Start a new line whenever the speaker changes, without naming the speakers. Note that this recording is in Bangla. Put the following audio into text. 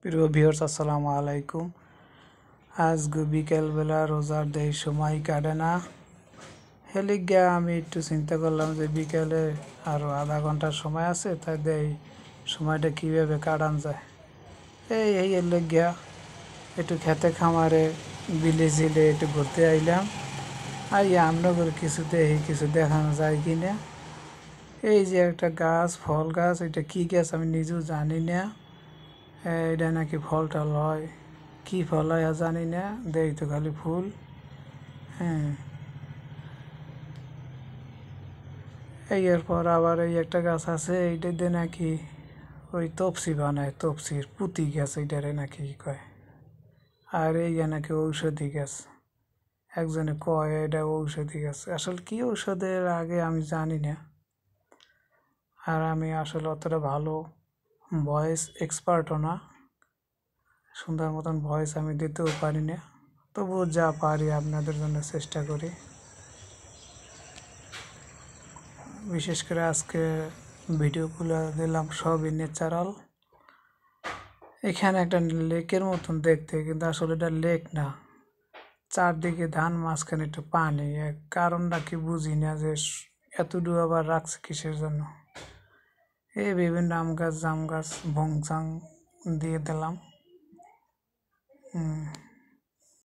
প্রিয় ভিউয়ার্স আসসালামু আলাইকুম। আজ বিকেলবেলা রোজার দেয় সময় কাটে না, হেলে গিয়া আমি একটু চিন্তা করলাম যে বিকেলে আরও আধা ঘন্টার সময় আছে, তাই দেই সময়টা কীভাবে কাটান যায়। এই এলে গিয়া একটু খেতে খামারে বিলে ঝিলে একটু ঘুরতে আইলাম। আমরা করে কিছু দেখি, কিছু দেখানো যায় কি না। এই যে একটা গাছ, ফল গাছ, এটা কী গাছ আমি নিজেও জানি না। এটা নাকি ফল টল হয়, কী ফল হয় জানি না, দেই তো খালি ফুল। এরপর আবার এই একটা গাছ আছে, এইটাতে নাকি ওই তপসি বানায়, তপসির পুঁতি গাছ এইটারে নাকি কয়। আর এই নাকি ঔষধি গাছ, একজনে কয় এটা ঔষধি গাছ। আসলে কি ঔষধের আগে আমি জানি না, আর আমি আসলে অতটা ভালো ভয়েস এক্সপার্টও না, সুন্দর মতন ভয়েস আমি দিতেও পারি না। তবুও যা পারি আপনাদের জন্য চেষ্টা করি। বিশেষ করে আজকে ভিডিওগুলো দিলাম সবই ন্যাচারাল। এখানে একটা লেকের মতন দেখতে, কিন্তু আসলে এটা লেক না, চারদিকে ধান, মাঝখানে একটু পানি। কারণটা কি বুঝি না, যে এতটুকু আবার রাখছে কিসের জন্য। এই বিভিন্ন আম গাছ, জাম গাছ, ভংচাং দিয়ে দিলাম।